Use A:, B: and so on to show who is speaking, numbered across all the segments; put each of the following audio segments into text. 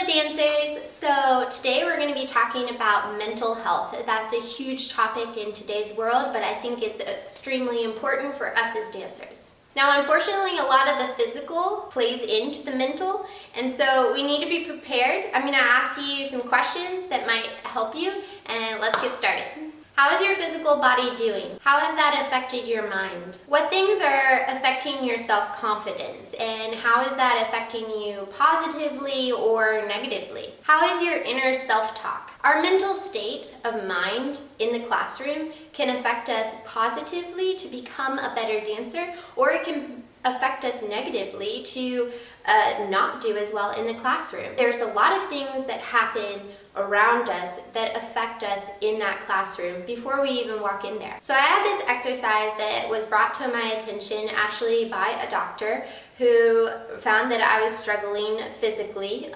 A: Hello dancers! So today we're going to be talking about mental health. That's a huge topic in today's world, but I think it's extremely important for us as dancers. Now unfortunately a lot of the physical plays into the mental, and so we need to be prepared. I'm going to ask you some questions that might help you, and let's get started. How is your physical body doing? How has that affected your mind? What things are affecting your self-confidence, and how is that affecting you positively or negatively? How is your inner self-talk? Our mental state of mind in the classroom can affect us positively to become a better dancer, or it can affect us negatively to not do as well in the classroom. There's a lot of things that happen around us that affect us in that classroom before we even walk in there. So I had this exercise that was brought to my attention actually by a doctor who found that I was struggling physically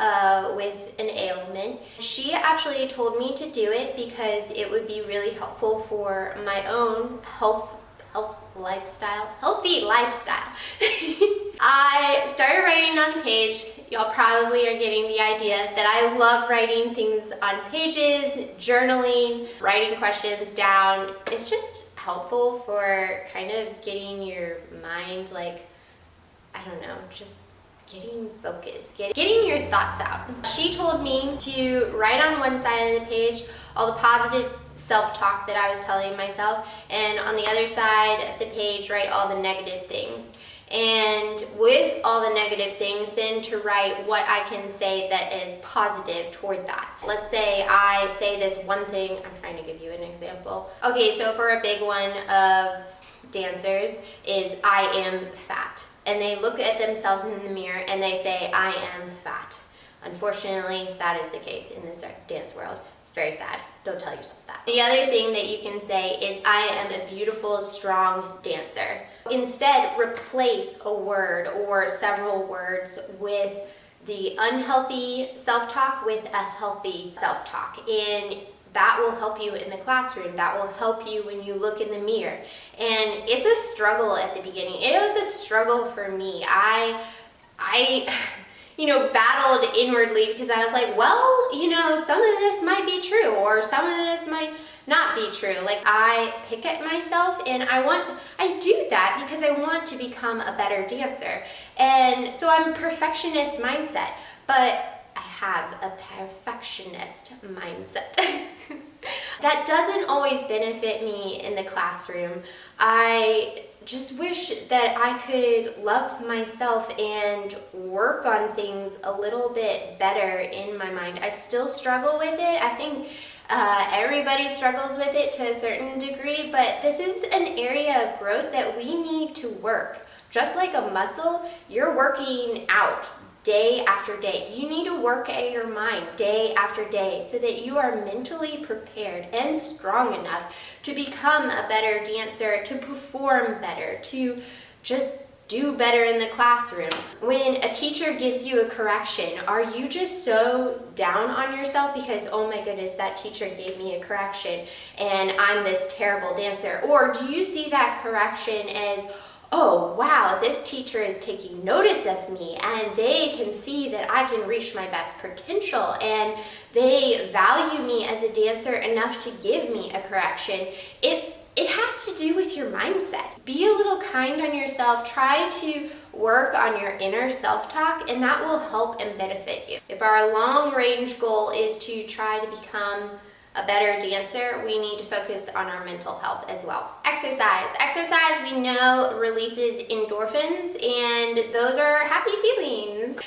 A: with an ailment. She actually told me to do it because it would be really helpful for my own healthy lifestyle. I started writing on a page. Y'all probably are getting the idea that I love writing things on pages, journaling, writing questions down. It's just helpful for kind of getting your mind, just getting focused, getting your thoughts out. She told me to write on one side of the page all the positive self-talk that I was telling myself, and on the other side of the page write all the negative things. And with all the negative things, then to write what I can say that is positive toward that. Let's say I say this one thing. I'm trying to give you an example. Okay, so for a big one of dancers is I am fat. And they look at themselves in the mirror and they say, I am fat. Unfortunately, that is the case in this dance world. It's very sad. Don't tell yourself that. The other thing that you can say is, I am a beautiful, strong dancer. Instead, replace a word or several words with the unhealthy self-talk with a healthy self-talk. And that will help you in the classroom. That will help you when you look in the mirror. And it's a struggle at the beginning. It was a struggle for me. I battled inwardly because I was like, well, some of this might be true, or some of this might not be true. Like, I pick at myself, and I do that because I want to become a better dancer. And so I'm a perfectionist mindset, but I have a perfectionist mindset. That doesn't always benefit me in the classroom. I just wish that I could love myself and work on things a little bit better in my mind. I still struggle with it. I think everybody struggles with it to a certain degree, but this is an area of growth that we need to work. Just like a muscle, you're working out day after day. You need to work at your mind day after day so that you are mentally prepared and strong enough to become a better dancer, to perform better, to just do better in the classroom. When a teacher gives you a correction, are you just so down on yourself because, oh my goodness, that teacher gave me a correction and I'm this terrible dancer? Or do you see that correction as, oh wow, this teacher is taking notice of me and they can see that I can reach my best potential and they value me as a dancer enough to give me a correction? It has to do with your mindset. Be a little kind on yourself. Try to work on your inner self-talk, and that will help and benefit you. If our long-range goal is to try to become a better dancer, we need to focus on our mental health as well. Exercise. Exercise, we know, releases endorphins, and those are happy feelings.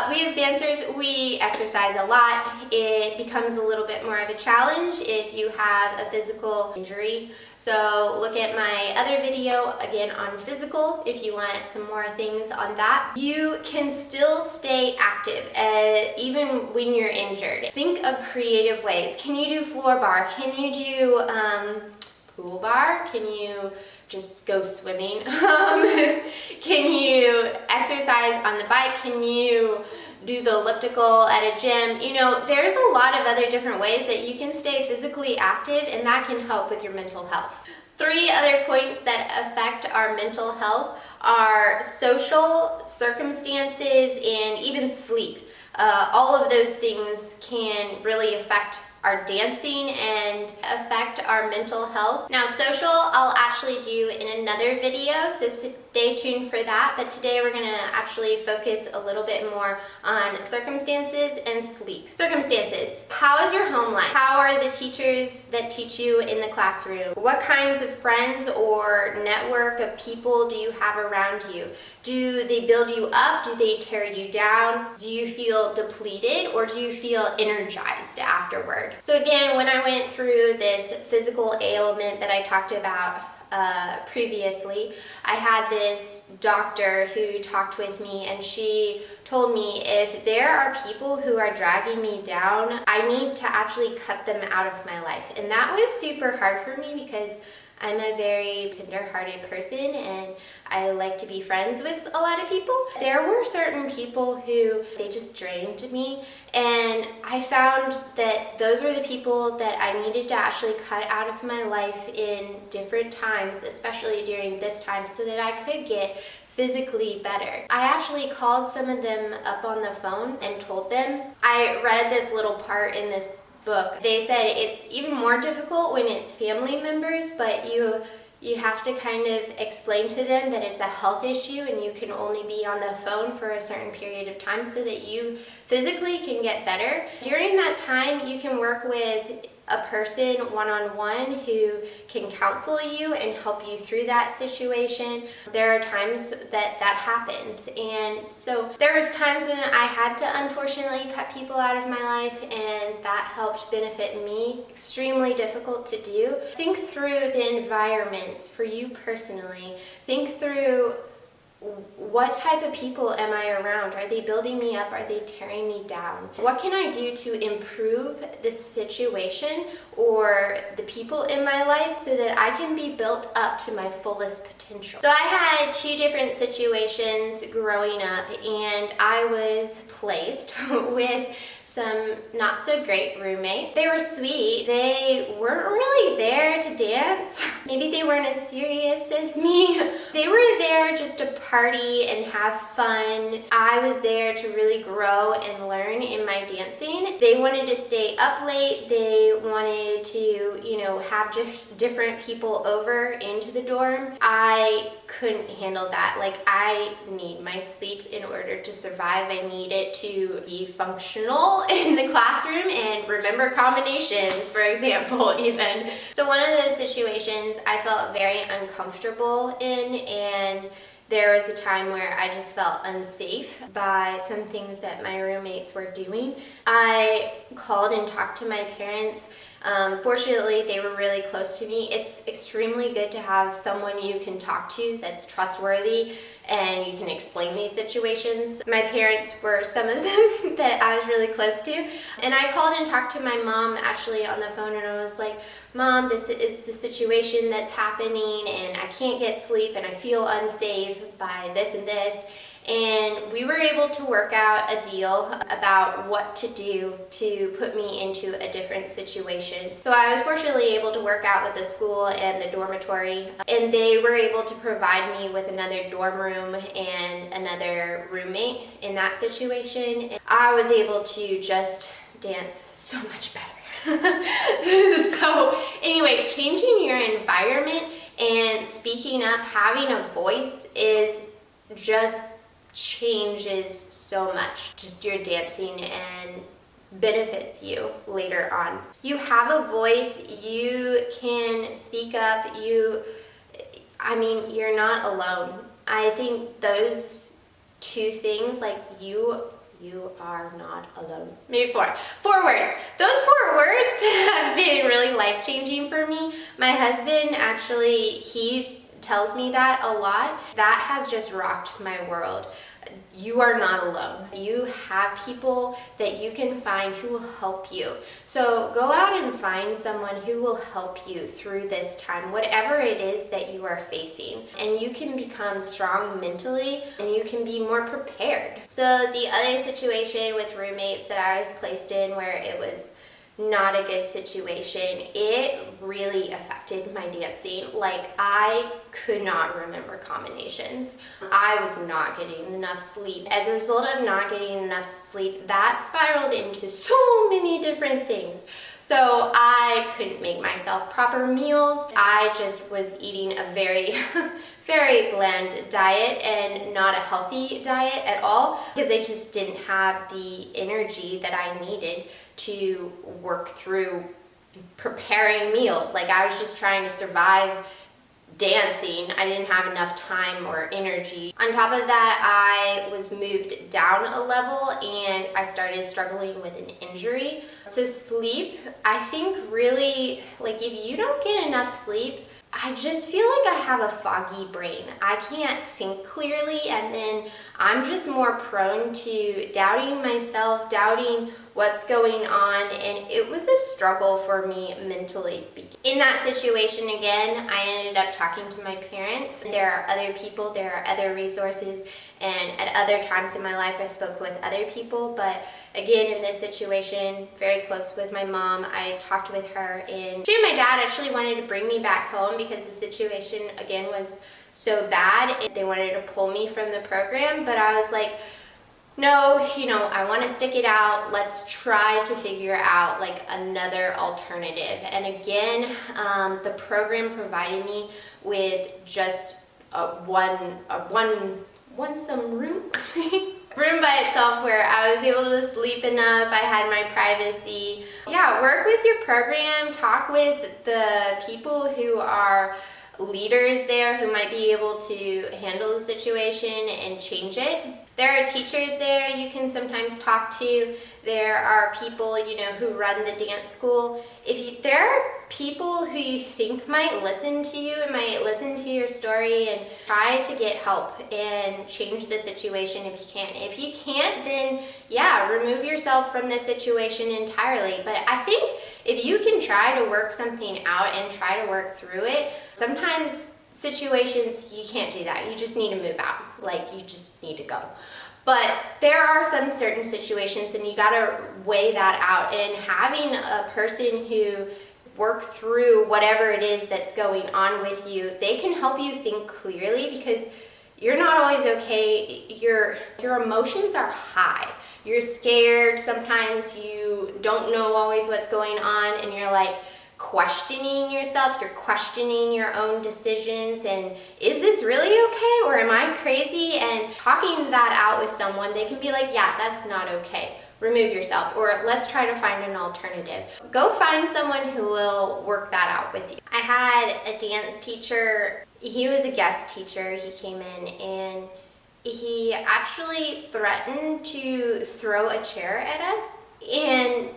A: We as dancers, we exercise a lot. It becomes a little bit more of a challenge if you have a physical injury. So look at my other video, again, on physical, if you want some more things on that. You can still stay active, even when you're injured. Think of creative ways. Can you do floor bar? Can you do pool bar? Can you just go swimming? Can you exercise on the bike? Can you do the elliptical at a gym? There's a lot of other different ways that you can stay physically active, and that can help with your mental health. 3 other points that affect our mental health are social circumstances and even sleep. all of those things can really affect our dancing and affect our mental health. Now, social I'll actually do in another video, so stay tuned for that. But today we're gonna actually focus a little bit more on circumstances and sleep. Circumstances. How is your home life? How are the teachers that teach you in the classroom? What kinds of friends or network of people do you have around you? Do they build you up? Do they tear you down? Do you feel depleted, or do you feel energized afterward? So again, when I went through this physical ailment that I talked about previously, I had this doctor who talked with me, and she told me if there are people who are dragging me down, I need to actually cut them out of my life. And that was super hard for me because I'm a very tender-hearted person and I like to be friends with a lot of people. There were certain people who, they just drained me, and I found that those were the people that I needed to actually cut out of my life in different times, especially during this time, so that I could get physically better. I actually called some of them up on the phone and told them. I read this little part in this book. They said it's even more difficult when it's family members, but you have to kind of explain to them that it's a health issue and you can only be on the phone for a certain period of time so that you physically can get better. During that time, you can work with a person one-on-one who can counsel you and help you through that situation. There are times that happens, and so there was times when I had to unfortunately cut people out of my life, and that helped benefit me. Extremely difficult to do. Think through the environments for you personally. Think through, what type of people am I around? Are they building me up? Are they tearing me down? What can I do to improve this situation or the people in my life so that I can be built up to my fullest potential? So I had two different situations growing up, and I was placed with some not so great roommates. They were sweet. They weren't really there to dance. Maybe they weren't as serious as me. They were there just to party and have fun. I was there to really grow and learn in my dancing. They wanted to stay up late. They wanted to, have just different people over into the dorm. I couldn't handle that. Like, I need my sleep in order to survive. I need it to be functional in the classroom and remember combinations, for example, even. So one of those situations I felt very uncomfortable in, and there was a time where I just felt unsafe by some things that my roommates were doing. I called and talked to my parents. Fortunately, they were really close to me. It's extremely good to have someone you can talk to that's trustworthy and you can explain these situations. My parents were some of them that I was really close to. And I called and talked to my mom actually on the phone, and I was like, Mom, this is the situation that's happening and I can't get sleep and I feel unsafe by this and this. And we were able to work out a deal about what to do to put me into a different situation. So I was fortunately able to work out with the school and the dormitory, and they were able to provide me with another dorm room and another roommate in that situation. And I was able to just dance so much better. So anyway, changing your environment and speaking up, having a voice is just changes so much. Just your dancing and benefits you later on. You have a voice, you can speak up, you're not alone. I think those two things, like you are not alone. Maybe four words. Those 4 words have been really life-changing for me. My husband actually, he tells me that a lot. That has just rocked my world. You are not alone. You have people that you can find who will help you. So go out and find someone who will help you through this time, whatever it is that you are facing. And you can become strong mentally and you can be more prepared. So the other situation with roommates that I was placed in, where it was not a good situation. It really affected my dancing. Like, I could not remember combinations. I was not getting enough sleep. As a result of not getting enough sleep, that spiraled into so many different things. So I couldn't make myself proper meals. I just was eating a very very bland diet and not a healthy diet at all, because I just didn't have the energy that I needed to work through preparing meals. Like, I was just trying to survive dancing. I didn't have enough time or energy. On top of that, I was moved down a level and I started struggling with an injury. So sleep, I think really, like, if you don't get enough sleep, I just feel like I have a foggy brain. I can't think clearly, and then I'm just more prone to doubting myself, doubting what's going on, and it was a struggle for me mentally speaking. In that situation again, I ended up talking to my parents. There are other people, there are other resources, and at other times in my life I spoke with other people, but again, in this situation, very close with my mom, I talked with her, and she and my dad actually wanted to bring me back home because the situation again was so bad and they wanted to pull me from the program, but I was like, no, I want to stick it out. Let's try to figure out like another alternative. And again, the program provided me with just some room room by itself where I was able to sleep enough. I had my privacy. Yeah, work with your program, talk with the people who are leaders there who might be able to handle the situation and change it. There are teachers there you can sometimes talk to. There are people, who run the dance school. There are people who you think might listen to you and might listen to your story and try to get help and change the situation if you can. If you can't, then yeah, remove yourself from the situation entirely. But I think if you can try to work something out and try to work through it, sometimes situations you can't do that. You just need to move out. Like, you just need to go. But there are some certain situations and you gotta weigh that out, and having a person who work through whatever it is that's going on with you, they can help you think clearly, because you're not always okay. Your emotions are high. You're scared. Sometimes you don't know always what's going on, and you're like questioning yourself. You're questioning your own decisions, and is this really okay, or am I crazy? And talking that out with someone, they can be like, yeah, that's not okay. Remove yourself, or let's try to find an alternative. Go find someone who will work that out with you. I had a dance teacher. He was a guest teacher. He came in and he actually threatened to throw a chair at us, and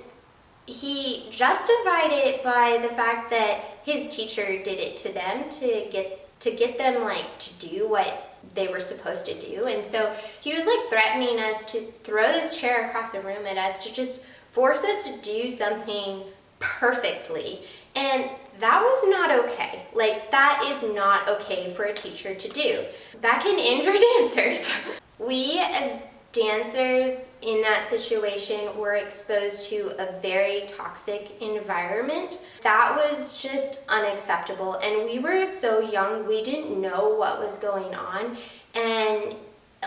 A: he justified it by the fact that his teacher did it to them to get them like to do what they were supposed to do. And so he was like threatening us to throw this chair across the room at us, to just force us to do something perfectly. And that was not okay. Like, that is not okay for a teacher to do. That can injure dancers. We as dancers in that situation were exposed to a very toxic environment. That was just unacceptable, and we were so young, we didn't know what was going on, and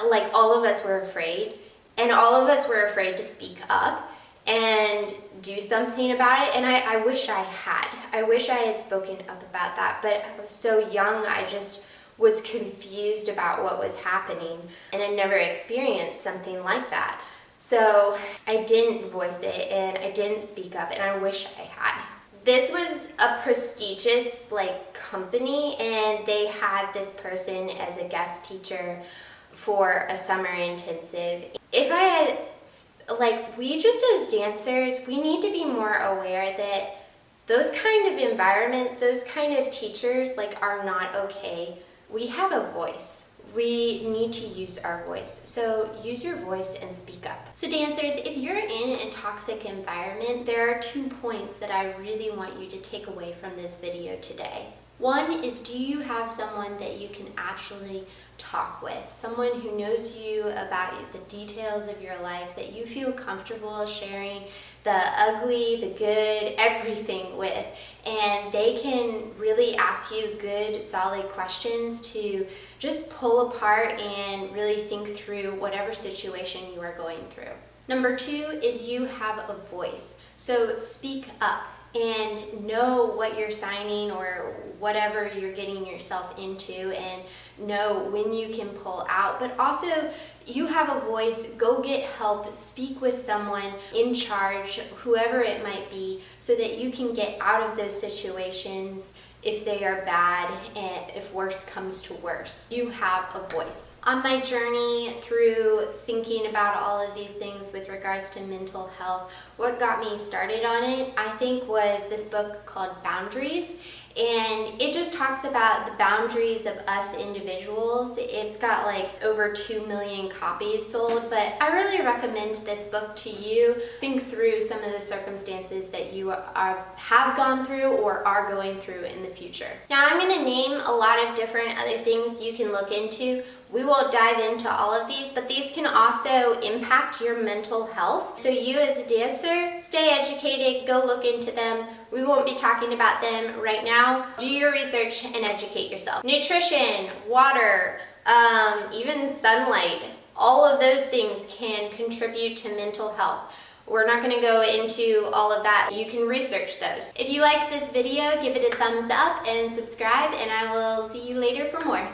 A: like all of us were afraid, and all of us were afraid to speak up and do something about it. And I wish I had spoken up about that, but I was so young, I just was confused about what was happening, and I never experienced something like that. So I didn't voice it and I didn't speak up, and I wish I had. This was a prestigious company, and they had this person as a guest teacher for a summer intensive. If I had, we just as dancers, we need to be more aware that those kind of environments, those kind of teachers are not okay. We have a voice. We need to use our voice. So use your voice and speak up. So dancers, if you're in a toxic environment, there are 2 points that I really want you to take away from this video today. One is, do you have someone that you can actually talk with, someone who knows you about the details of your life, that you feel comfortable sharing the ugly, the good, everything with. And they can really ask you good, solid questions to just pull apart and really think through whatever situation you are going through. Number 2 is you have a voice. So speak up and know what you're signing or whatever you're getting yourself into, and know when you can pull out. But also, you have a voice, go get help, speak with someone in charge, whoever it might be, so that you can get out of those situations if they are bad and if worse comes to worse. You have a voice. On my journey through thinking about all of these things with regards to mental health, what got me started on it, I think, was this book called Boundaries. And it just talks about the boundaries of us individuals. It's got like over 2 million copies sold, but I really recommend this book to you. Think through some of the circumstances that you have gone through or are going through in the future. Now, I'm going to name a lot of different other things you can look into. We won't dive into all of these, but these can also impact your mental health. So you as a dancer, stay educated, go look into them. We won't be talking about them right now. Do your research and educate yourself. Nutrition, water, even sunlight, all of those things can contribute to mental health. We're not going to go into all of that. You can research those. If you liked this video, give it a thumbs up and subscribe, and I will see you later for more.